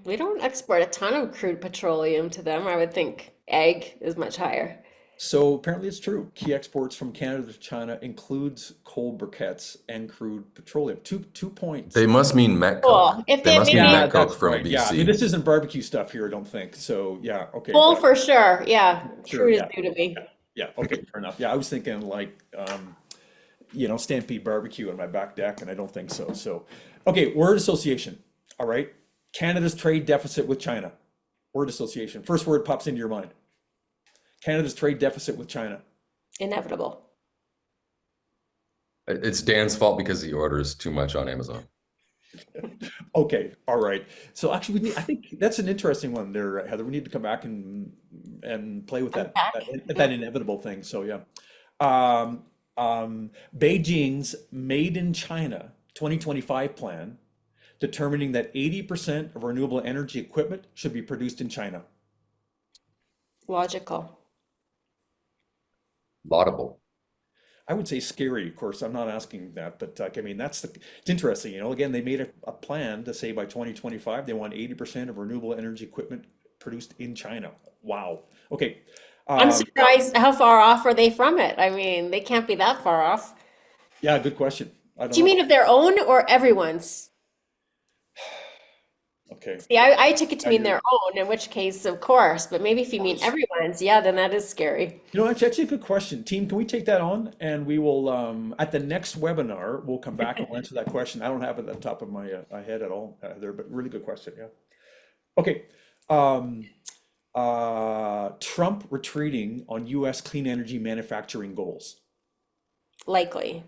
We don't export a ton of crude petroleum to them. I would think egg is much higher. So apparently it's true. Key exports from Canada to China includes coal briquettes and crude petroleum. Two points. They must mean met coke. Cool. If They they must mean maybe Yeah, met coke that's from right. Yeah, I mean BC. this isn't barbecue stuff here, I don't think. So yeah, okay. coal Yeah, for sure. Yeah, sure. crude is Yeah, new to me. yeah. Okay, fair enough. Yeah, I was thinking like Stampede barbecue on my back deck, and I don't think so. So, okay, word association. All right. Canada's trade deficit with China. Word association. First word pops into your mind. Canada's trade deficit with China. Inevitable. It's Dan's fault because he orders too much on Amazon. Okay, all right. So actually, I think that's an interesting one there, Heather. We need to come back and play with Unpack. that inevitable thing. So yeah, um, Beijing's Made in China 2025 plan, determining that 80% of renewable energy equipment should be produced in China. Logical. Laudable. I would say scary, of course. I'm not asking that, but I mean, it's interesting. Again, they made a plan to say by 2025, they want 80% of renewable energy equipment produced in China. Wow. Okay. I'm Um, surprised how far off are they from it? I mean, they can't be that far off. yeah, good question. I don't Do you mean know. of their own or everyone's? Okay. See, I took it to Now mean you're, their own, in which case, of course, but maybe if you mean everyone's, yeah, then that is scary. it's actually a good question. Team, can we take that on? And we will, at the next webinar, we'll come back and we'll answer that question. I don't have it at the top of my head at all there, but really good question. Yeah. Okay. Um, Trump retreating on US clean energy manufacturing goals. Likely.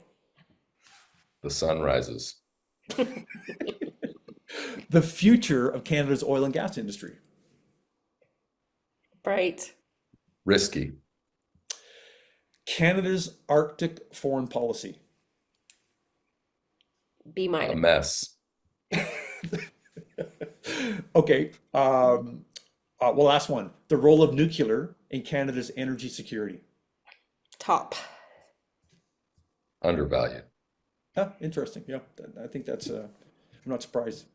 The sun rises. The future of Canada's oil and gas industry. Right. Risky. Canada's Arctic foreign policy. B A minus. mess. Okay. Well, last one. The role of nuclear in Canada's energy security. Top. Undervalued. Ah, interesting. Yeah, I think that's, I'm not surprised.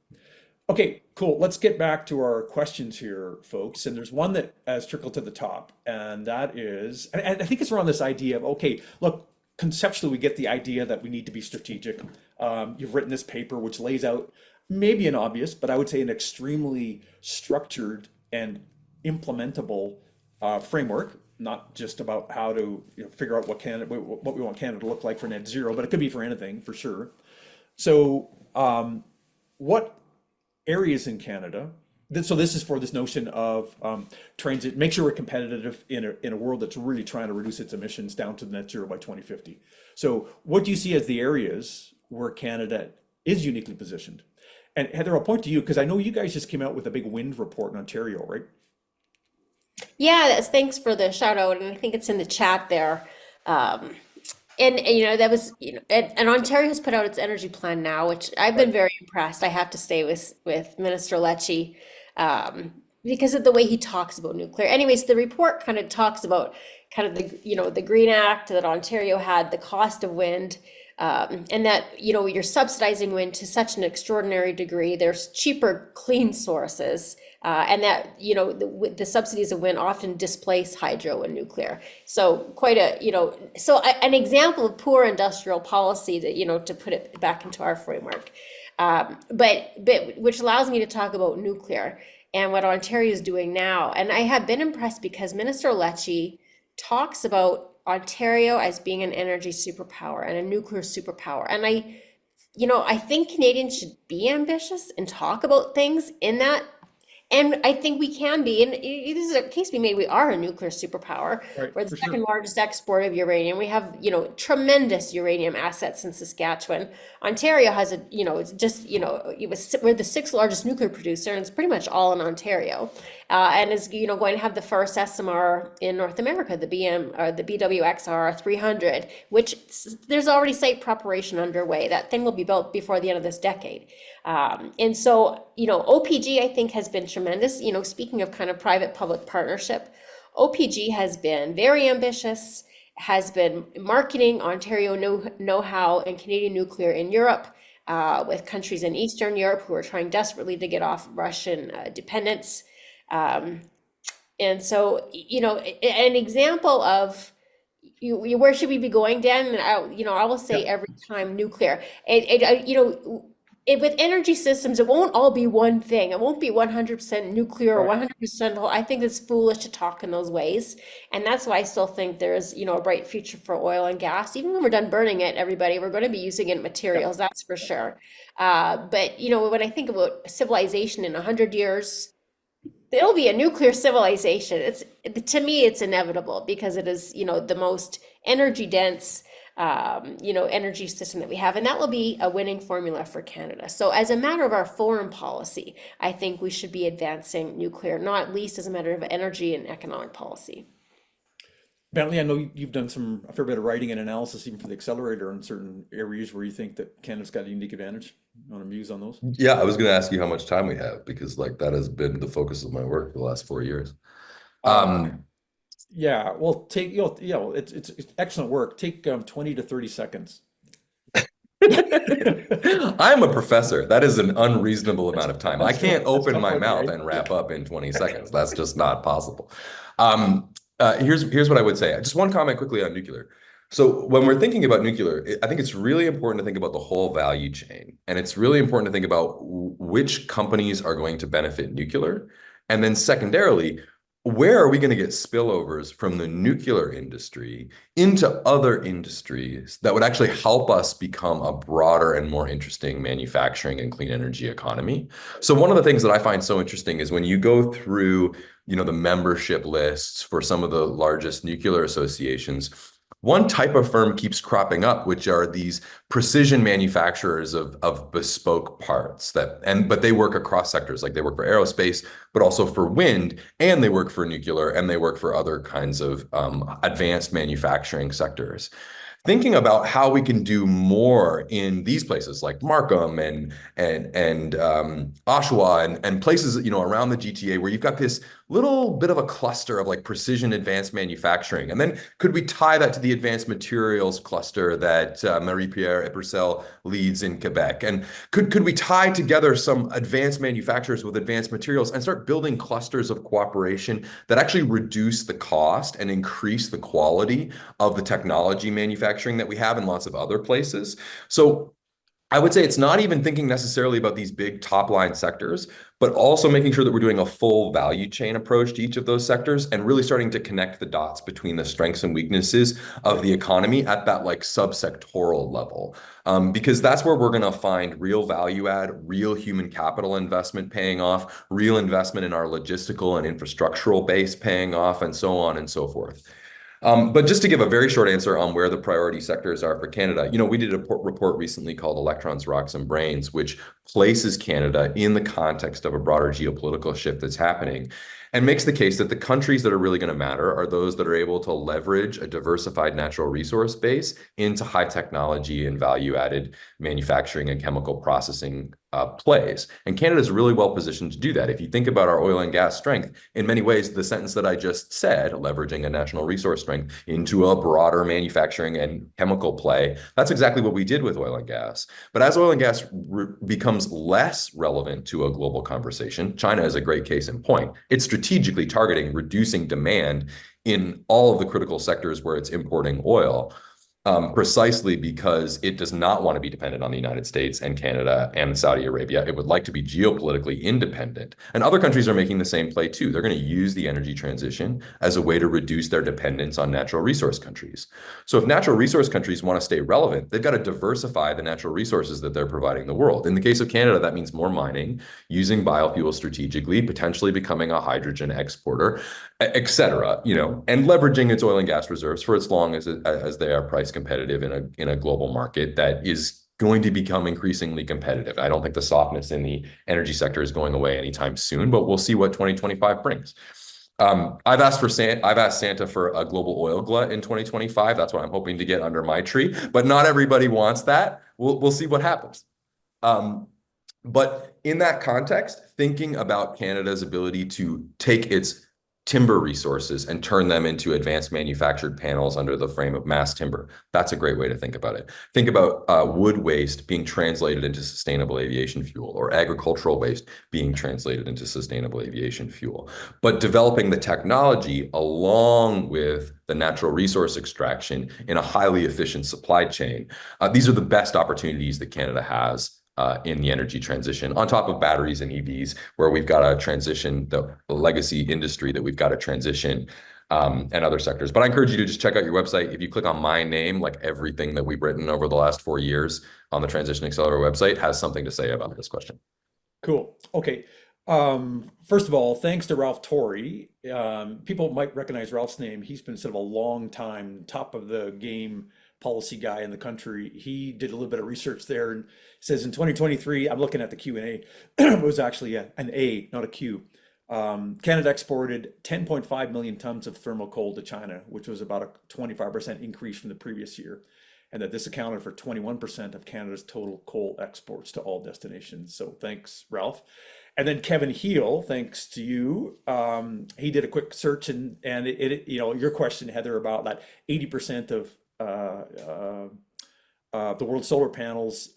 Okay, cool. Let's get back to our questions here, folks. And there's one that has trickled to the top, and that is, and I think it's around this idea of, okay, look, conceptually, we get the idea that we need to be strategic. You've written this paper, which lays out maybe an obvious, but I would say an extremely structured and implementable framework, not just about how to figure out what we want Canada to look like for net zero, but it could be for anything for sure. So, what areas in Canada? So this is for this notion of transit. Make sure we're competitive in a world that's really trying to reduce its emissions down to net zero by 2050. So, what do you see as the areas where Canada is uniquely positioned? And Heather, I'll point to you because I know you guys just came out with a big wind report in Ontario, right? Yeah, thanks for the shout out, and I think it's in the chat there. Um, and that was and Ontario has put out its energy plan now, which I've been Right. very impressed. I have to say with Minister Lecce, because of the way he talks about nuclear. Anyways, the report kind of talks about kind of the Green Act that Ontario had, the cost of wind, and that you're subsidizing wind to such an extraordinary degree. There's cheaper, clean sources, and that the subsidies of wind often displace hydro and nuclear. So quite an example of poor industrial policy to put it back into our framework. But which allows me to talk about nuclear and what Ontario is doing now. And I have been impressed because Minister Lecce talks about Ontario as being an energy superpower and a nuclear superpower. And I think Canadians should be ambitious and talk about things in that. And I think we can be, and this is a case to be made. We are a nuclear superpower. Right, We're the for second sure. largest exporter of uranium. We have, tremendous uranium assets in Saskatchewan. Ontario has it's just, we're the sixth largest nuclear producer, and it's pretty much all in Ontario. And is, going to have the first SMR in North America, the BWXR 300, which there's already site preparation underway. That thing will be built before the end of this decade. And so, OPG, I think, has been tremendous. Speaking of kind of private-public partnership, OPG has been very ambitious, has been marketing Ontario know-how and Canadian nuclear in Europe, with countries in Eastern Europe who are trying desperately to get off Russian dependence. Um, and so, an example of where should we be going, Dan? And I will say Yep. every time nuclear. With energy systems, it won't all be one thing. It won't be 100% nuclear or Right. 100% whole. I think it's foolish to talk in those ways. And that's why I still think there's, a bright future for oil and gas. Even when we're done burning it, everybody, we're going to be using it in Yep. materials, that's for sure. But, when I think about civilization in 100 years, there'll be a nuclear civilization. To me, it's inevitable because it is, the most energy dense, energy system that we have, and that will be a winning formula for Canada. So, as a matter of our foreign policy, I think we should be advancing nuclear, not least as a matter of energy and economic policy. Bentley, I know you've done a fair bit of writing and analysis even for the Accelerator in certain areas where you think that Canada's got a unique advantage. You want to muse on those? Yeah, I was going to ask you how much time we have because like that has been the focus of my work for the last 4 years. Uh, Um, yeah, well, well, it's excellent work. Take 20 to 30 seconds. I'm a professor. That is an unreasonable amount of time. I can't That's open tough my on you, mouth right? and wrap up in 20 seconds. That's just not possible. Here's what I would say. Just one comment quickly on nuclear. So when we're thinking about nuclear, I think it's really important to think about the whole value chain, and it's really important to think about which companies are going to benefit nuclear, and then secondarily, where are we going to get spillovers from the nuclear industry into other industries that would actually help us become a broader and more interesting manufacturing and clean energy economy. So one of the things that I find so interesting is when you go through, the membership lists for some of the largest nuclear associations, one type of firm keeps cropping up, which are these precision manufacturers of bespoke parts but they work across sectors, like they work for aerospace, but also for wind, and they work for nuclear, and they work for other kinds of advanced manufacturing sectors. Thinking about how we can do more in these places like Markham and Oshawa and places around the GTA where you've got this little bit of a cluster of like precision advanced manufacturing, and then could we tie that to the advanced materials cluster that Marie-Pierre Eppercel leads in Quebec, and could we tie together some advanced manufacturers with advanced materials and start building clusters of cooperation that actually reduce the cost and increase the quality of the technology manufacturing that we have in lots of other places. So I would say it's not even thinking necessarily about these big top line sectors, but also making sure that we're doing a full value chain approach to each of those sectors and really starting to connect the dots between the strengths and weaknesses of the economy at that like subsectoral level. Because that's where we're going to find real value add, real human capital investment paying off, real investment in our logistical and infrastructural base paying off, and so on and so forth. But just to give a very short answer on where the priority sectors are for Canada, we did a report recently called Electrons, Rocks, and Brains, which places Canada in the context of a broader geopolitical shift that's happening and makes the case that the countries that are really going to matter are those that are able to leverage a diversified natural resource base into high technology and value-added manufacturing and chemical processing plays. And Canada is really well positioned to do that. If you think about our oil and gas strength, in many ways, the sentence that I just said, leveraging a national resource strength into a broader manufacturing and chemical play, that's exactly what we did with oil and gas. But as oil and gas becomes less relevant to a global conversation, China is a great case in point. It's strategically targeting reducing demand in all of the critical sectors where it's importing oil. precisely because it does not want to be dependent on the United States and Canada and Saudi Arabia. It would like to be geopolitically independent. And other countries are making the same play too. They're going to use the energy transition as a way to reduce their dependence on natural resource countries. So if natural resource countries want to stay relevant, they've got to diversify the natural resources that they're providing the world. In the case of Canada, that means more mining, using biofuels strategically, potentially becoming a hydrogen exporter, et cetera, and leveraging its oil and gas reserves for as long as they are price competitive in a global market that is going to become increasingly competitive. I don't think the softness in the energy sector is going away anytime soon, but we'll see what 2025 brings. I've asked Santa for a global oil glut in 2025. That's what I'm hoping to get under my tree, but not everybody wants that. We'll see what happens. But in that context, thinking about Canada's ability to take its timber resources and turn them into advanced manufactured panels under the frame of mass timber, that's a great way to think about it. Think about wood waste being translated into sustainable aviation fuel, or agricultural waste being translated into sustainable aviation fuel. But developing the technology along with the natural resource extraction in a highly efficient supply chain. These are the best opportunities that Canada has in the energy transition, on top of batteries and EVs, where we've got to transition the legacy industry that we've got to transition, and other sectors. But I encourage you to just check out your website. If you click on my name, like everything that we've written over the last 4 years on the Transition Accelerator website has something to say about this question. Cool. Okay. First of all, thanks to Ralph Torrey. People might recognize Ralph's name. He's been sort of a long time top of the game policy guy in the country. He did a little bit of research there and says in 2023, I'm looking at the Q&A, it was actually an A, not a Q. Canada exported 10.5 million tons of thermal coal to China, which was about a 25% increase from the previous year. And that this accounted for 21% of Canada's total coal exports to all destinations. So thanks, Ralph. And then Kevin Heel, thanks to you, he did a quick search and your question, Heather, about that 80% of the world's solar panels,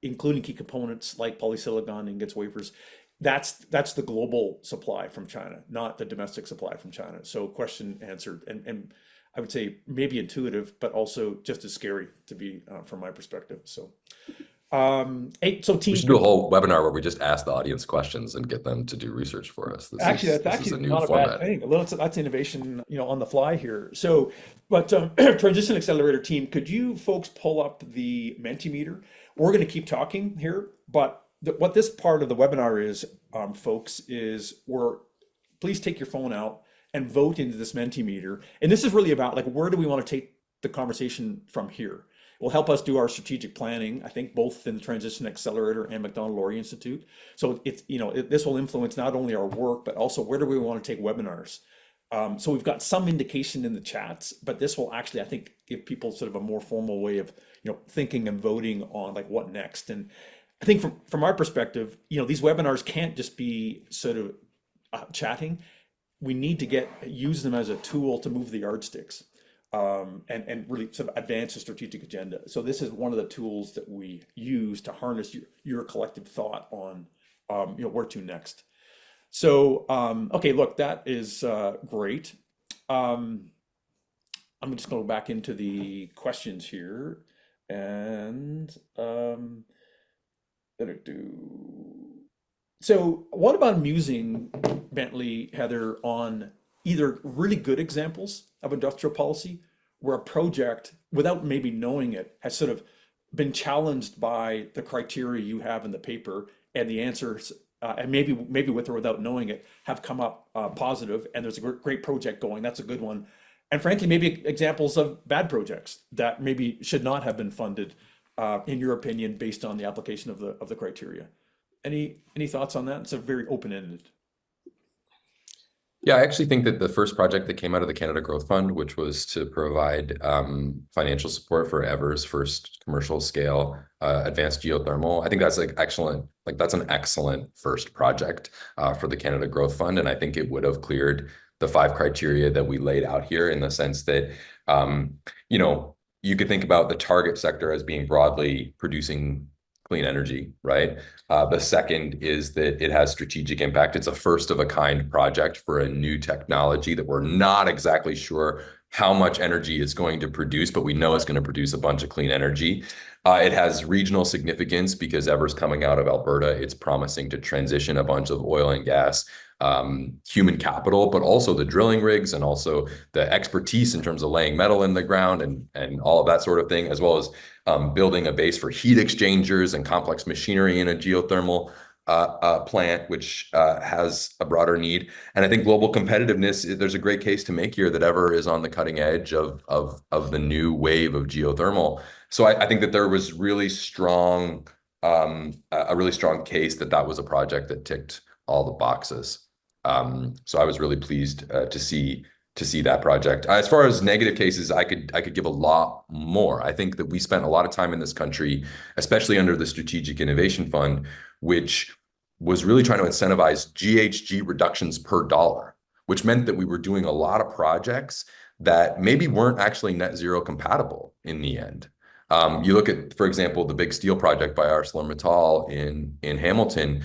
including key components like polysilicon, ingots, wafers. That's the global supply from China, not the domestic supply from China. So question answered, and I would say maybe intuitive, but also just as scary to be from my perspective. So, hey, so team, We should do a whole webinar where we just ask the audience questions and get them to do research for us. That's This is a new not a format. bad thing. A little, that's innovation, on the fly here. So, but Transition Accelerator team, could you folks pull up the Mentimeter? We're going to keep talking here, but what this part of the webinar is, folks, is please take your phone out and vote into this Mentimeter. And this is really about like, where do we want to take the conversation from here? It will help us do our strategic planning, I think, both in the Transition Accelerator and MacDonald-Laurier Institute. So it's, this will influence not only our work, but also where do we want to take webinars. So we've got some indication in the chats, but this will actually, I think, give people sort of a more formal way of, thinking and voting on like what next. And I think from our perspective, these webinars can't just be sort of chatting. We need to use them as a tool to move the yardsticks, and really sort of advance the strategic agenda. So this is one of the tools that we use to harness your collective thought on, where to next. So, okay, look, that is great. I'm just going to go back into the questions here and so what about musing, Bentley, Heather, on either really good examples of industrial policy where a project, without maybe knowing it, has sort of been challenged by the criteria you have in the paper, and the answers, and maybe with or without knowing it, have come up positive, and there's a great project going. That's a good one. And frankly, maybe examples of bad projects that maybe should not have been funded, in your opinion, based on the application of the criteria. Any thoughts on that? It's a very open-ended. Yeah, I actually think that the first project that came out of the Canada Growth Fund, which was to provide financial support for Ever's first commercial scale advanced geothermal, I think that's that's an excellent first project for the Canada Growth Fund. And I think it would have cleared the 5 criteria that we laid out here, in the sense that, you could think about the target sector as being broadly producing clean energy, right? The second is that it has strategic impact. It's a first of a kind project for a new technology that we're not exactly sure how much energy it's going to produce, but we know it's going to produce a bunch of clean energy. It has regional significance because ever's coming out of Alberta. It's promising to transition a bunch of oil and gas human capital, but also the drilling rigs and also the expertise in terms of laying metal in the ground and all of that sort of thing, as well as building a base for heat exchangers and complex machinery in a geothermal plant, which has a broader need. And I think global competitiveness, there's a great case to make here that ever is on the cutting edge of the new wave of geothermal. So I think that there was really strong, a really strong case that that was a project that ticked all the boxes. So I was really pleased to see that project. As far as negative cases, I could give a lot more. I think that we spent a lot of time in this country, especially under the Strategic Innovation Fund, which was really trying to incentivize GHG reductions per dollar, which meant that we were doing a lot of projects that maybe weren't actually net zero compatible in the end. You look at, for example, the big steel project by ArcelorMittal in Hamilton.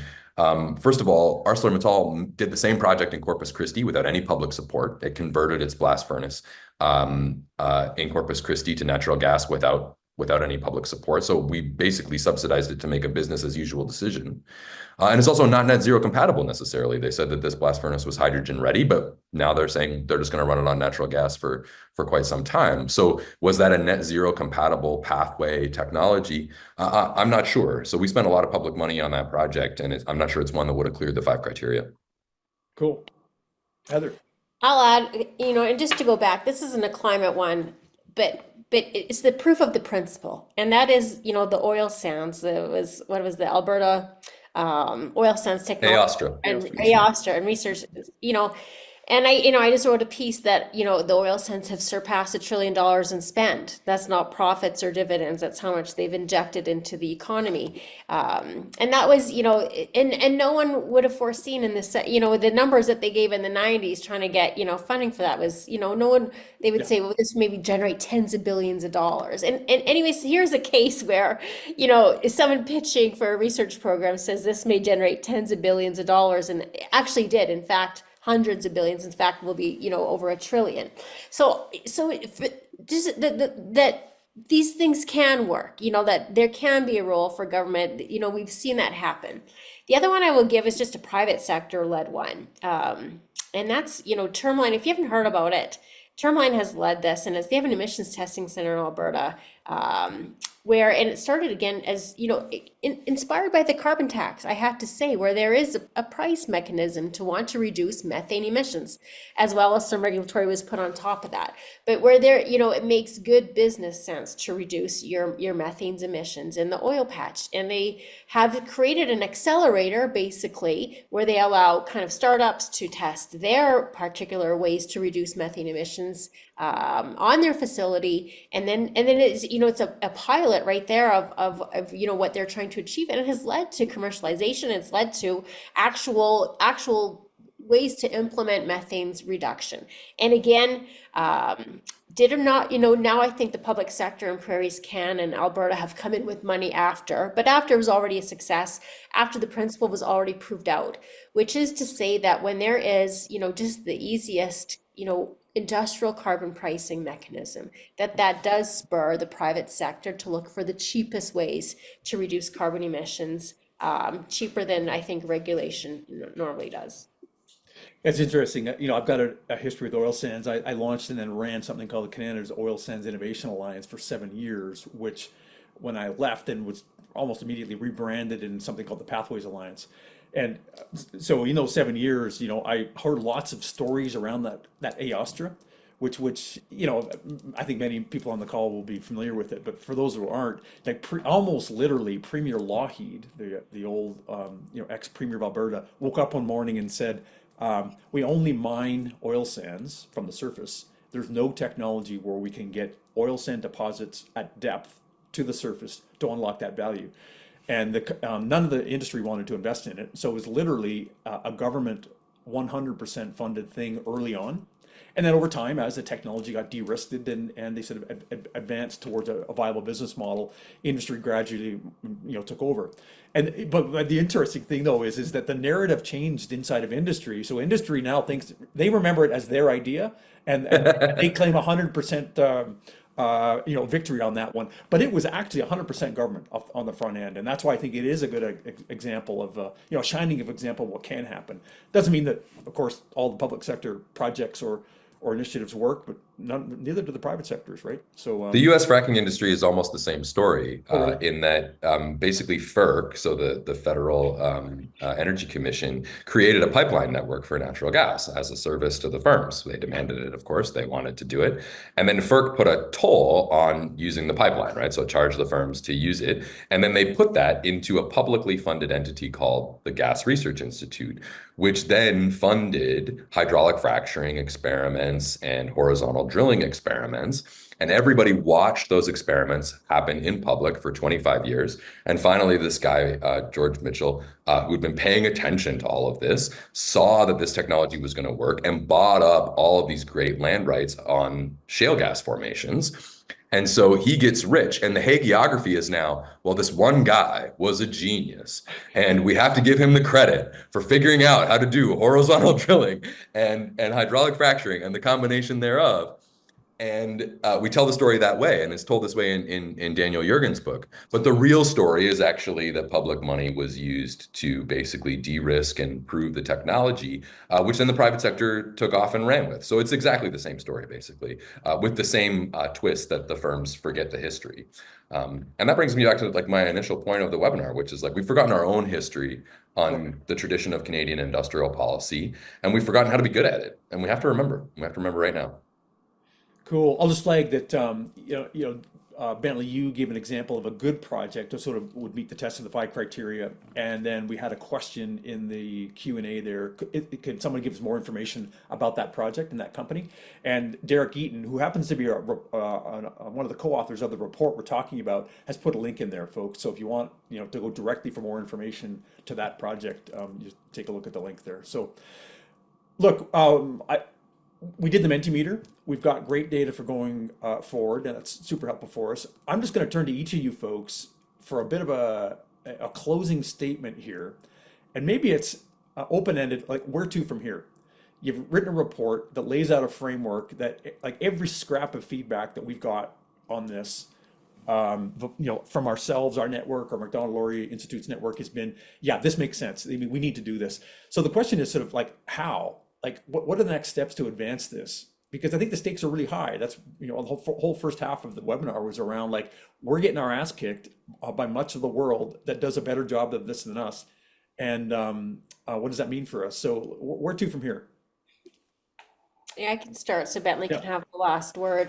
First of all, ArcelorMittal did the same project in Corpus Christi without any public support. It converted its blast furnace in Corpus Christi to natural gas without any public support. So we basically subsidized it to make a business as usual decision. And it's also not net zero compatible necessarily. They said that this blast furnace was hydrogen ready, but now they're saying they're just going to run it on natural gas for quite some time. So was that a net zero compatible pathway technology? I'm not sure. So we spent a lot of public money on that project, and I'm not sure it's one that would have cleared the 5 criteria. Cool. Heather. I'll add, and just to go back, this isn't a climate one, but it's the proof of the principle, and that is, the oil sands. What was the Alberta oil sands technology Aostra. and Aostra and research, and I just wrote a piece that, the oil sands have surpassed $1 trillion in spend. That's not profits or dividends. That's how much they've injected into the economy. And that was, and no one would have foreseen in this, the numbers that they gave in the 90s trying to get, funding for that was, no one, they would say, well, this maybe generate tens of billions of dollars. And anyways, here's a case where, someone pitching for a research program says this may generate tens of billions of dollars, and it actually did. In fact, hundreds of billions, in fact, will be, over $1 trillion. So just that these things can work, that there can be a role for government. We've seen that happen. The other one I will give is just a private sector led one. And that's, Termline. If you haven't heard about it, Termline has led this, and they have an emissions testing center in Alberta, and it started again as, inspired by the carbon tax, I have to say, where there is a price mechanism to want to reduce methane emissions, as well as some regulatory was put on top of that. But where there, it makes good business sense to reduce your methane's emissions in the oil patch. And they have created an accelerator, basically, where they allow kind of startups to test their particular ways to reduce methane emissions on their facility, and then it's, it's a pilot right there of what they're trying to achieve, and it has led to commercialization. It's led to actual ways to implement methane's reduction. And again, did or not, now I think the public sector and Prairies Can and Alberta have come in with money after, but after it was already a success, after the principle was already proved out, which is to say that when there is, just the easiest, industrial carbon pricing mechanism, that does spur the private sector to look for the cheapest ways to reduce carbon emissions, cheaper than I think regulation normally does. It's interesting. I've got a history with oil sands. I launched and then ran something called the Canada's Oil Sands Innovation Alliance for 7 years, which when I left and was almost immediately rebranded in something called the Pathways Alliance. And so in those 7 years, I heard lots of stories around that Aostra, which I think many people on the call will be familiar with it. But for those who aren't, like almost literally, Premier Lougheed, the old ex-premier of Alberta, woke up one morning and said, we only mine oil sands from the surface. There's no technology where we can get oil sand deposits at depth to the surface to unlock that value. And none of the industry wanted to invest in it. So it was literally a government 100% funded thing early on. And then over time, as the technology got de-risked and they sort of advanced towards a viable business model, industry gradually, took over. And but the interesting thing though is that the narrative changed inside of industry. So industry now thinks they remember it as their idea, and they claim 100% victory on that one. But it was actually 100% government on the front end, and that's why I think it is a good example of shining of example of what can happen. Doesn't mean that, of course, all the public sector projects or initiatives work, but neither do the private sectors, right? So The U.S. fracking industry is almost the same story oh, really? in that basically FERC, so the Federal Energy Commission, created a pipeline network for natural gas as a service to the firms. They demanded it, of course, they wanted to do it. And then FERC put a toll on using the pipeline, right? So it charged the firms to use it. And then they put that into a publicly funded entity called the Gas Research Institute, which then funded hydraulic fracturing experiments and horizontal drilling experiments. And everybody watched those experiments happen in public for 25 years. And finally, this guy, George Mitchell, who'd been paying attention to all of this, saw that this technology was going to work and bought up all of these great land rights on shale gas formations. And so he gets rich, and the hagiography is now, well, this one guy was a genius, and we have to give him the credit for figuring out how to do horizontal drilling and hydraulic fracturing and the combination thereof. And we tell the story that way, and it's told this way in Daniel Yergin's book. But the real story is actually that public money was used to basically de-risk and prove the technology, which then the private sector took off and ran with. So it's exactly the same story, basically, with the same twist that the firms forget the history. And that brings me back to like my initial point of the webinar, which is like we've forgotten our own history on the tradition of Canadian industrial policy, and we've forgotten how to be good at it. And we have to remember. We have to remember right now. Cool. I'll just flag that, Bentley, you gave an example of a good project that sort of would meet the test of the 5 criteria. And then we had a question in the Q&A there. Could someone give us more information about that project and that company? And Derek Eaton, who happens to be one of the co-authors of the report we're talking about, has put a link in there, folks. So if you want, to go directly for more information to that project, just take a look at the link there. So look, we did the Mentimeter. We've got great data for going forward, and it's super helpful for us. I'm just going to turn to each of you folks for a bit of a closing statement here. And maybe it's open-ended, like where to from here? You've written a report that lays out a framework that, like every scrap of feedback that we've got on this, from ourselves, our network, our MacDonald-Laurier Institute's network has been, yeah, this makes sense. I mean, we need to do this. So the question is sort of like, how? Like, what are the next steps to advance this? Because I think the stakes are really high. That's, the whole first half of the webinar was around like, we're getting our ass kicked by much of the world that does a better job of this than us. And what does that mean for us? So where to from here? Yeah, I can start so Bentley can have the last word.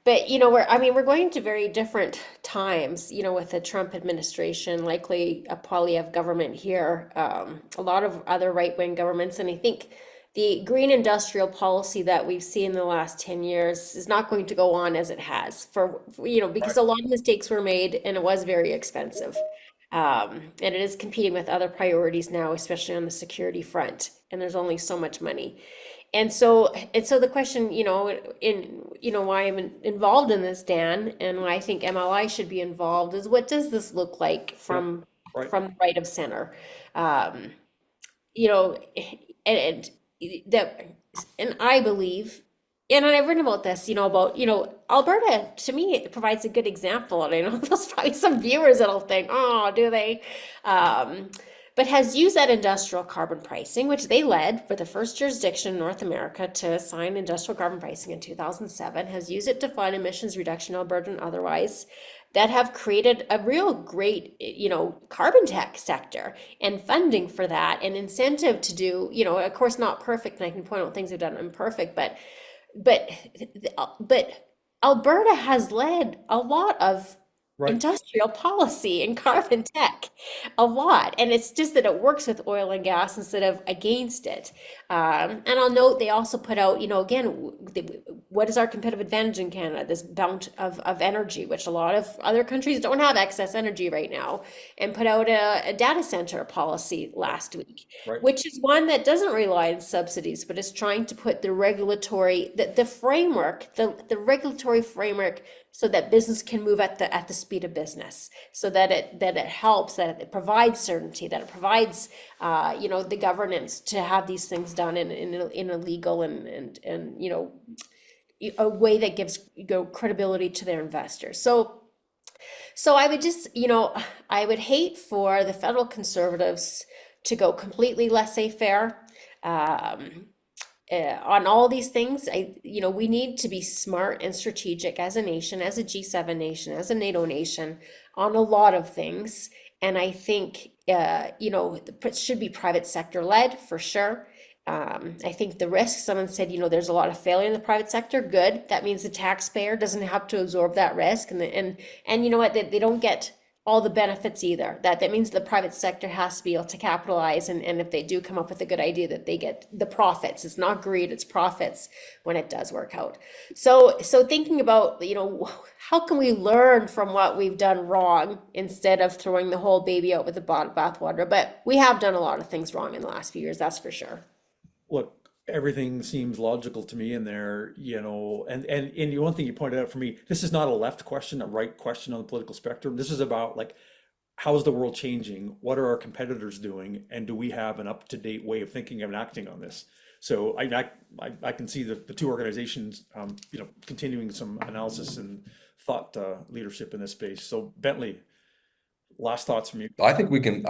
But we're going to very different times, with the Trump administration, likely a Poilievre government here, a lot of other right-wing governments. And I think the green industrial policy that we've seen in the last 10 years is not going to go on as it has because a lot of mistakes were made and it was very expensive. And it is competing with other priorities now, especially on the security front. And there's only so much money. And so the question, why I'm involved in this, Dan, and why I think MLI should be involved is what does this look like from the right of center? And I believe, and I've written about this, about Alberta, to me, it provides a good example. And I know there's probably some viewers that'll think, oh, do they? But has used that industrial carbon pricing, which they led for the first jurisdiction in North America to sign industrial carbon pricing in 2007, has used it to fund emissions reduction in Alberta and otherwise that have created a real great, carbon tech sector and funding for that and incentive to do, of course, not perfect. And I can point out things they've done imperfect, but Alberta has led a lot of Right. industrial policy and carbon tech a lot. And it's just that it works with oil and gas instead of against it. And I'll note they also put out, again, what is our competitive advantage in Canada? This bounty of energy, which a lot of other countries don't have excess energy right now, and put out a data center policy last week, Right. which is one that doesn't rely on subsidies, but is trying to put the regulatory, the framework, the regulatory framework so that business can move at the speed of business, so that it helps, that it provides certainty, that it provides the governance to have these things done in a legal and a way that gives credibility to their investors. So I would just, I would hate for the federal conservatives to go completely laissez-faire. Um, on all these things, we need to be smart and strategic as a nation, as a G7 nation, as a NATO nation, on a lot of things. And I think, it should be private sector led for sure. I think the risk, someone said, there's a lot of failure in the private sector. Good. That means the taxpayer doesn't have to absorb that risk. And you know what? They don't get all the benefits either. That means the private sector has to be able to capitalize, and if they do come up with a good idea, that they get the profits. It's not greed, it's profits when it does work out. So thinking about, how can we learn from what we've done wrong instead of throwing the whole baby out with the bathwater. But we have done a lot of things wrong in the last few years, that's for sure. Look, everything seems logical to me in there, and the one thing you pointed out for me, this is not a left question, a right question on the political spectrum. This is about like, how is the world changing? What are our competitors doing? And do we have an up-to-date way of thinking and acting on this? So I can see the two organizations, continuing some analysis and thought leadership in this space. So Bentley, last thoughts from you. I think we can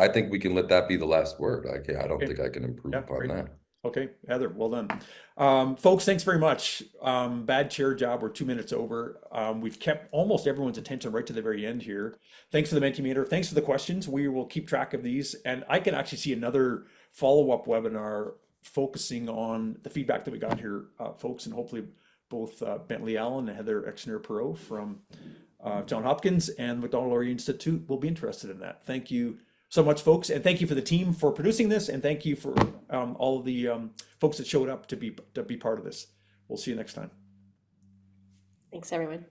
let that be the last word. I don't Okay. think I can improve Yeah, upon great. that. Okay, Heather, well done. Folks, thanks very much. Bad chair job, we're 2 minutes over. We've kept almost everyone's attention right to the very end here. Thanks for the Mentimeter. Thanks for the questions. We will keep track of these. And I can actually see another follow-up webinar focusing on the feedback that we got here, folks, and hopefully both Bentley Allen and Heather Exner-Perot from John Hopkins and MacDonald-Laurier Institute will be interested in that. Thank you so much, folks, and thank you for the team for producing this, and thank you for all of the folks that showed up to be part of this. We'll see you next time. Thanks, everyone.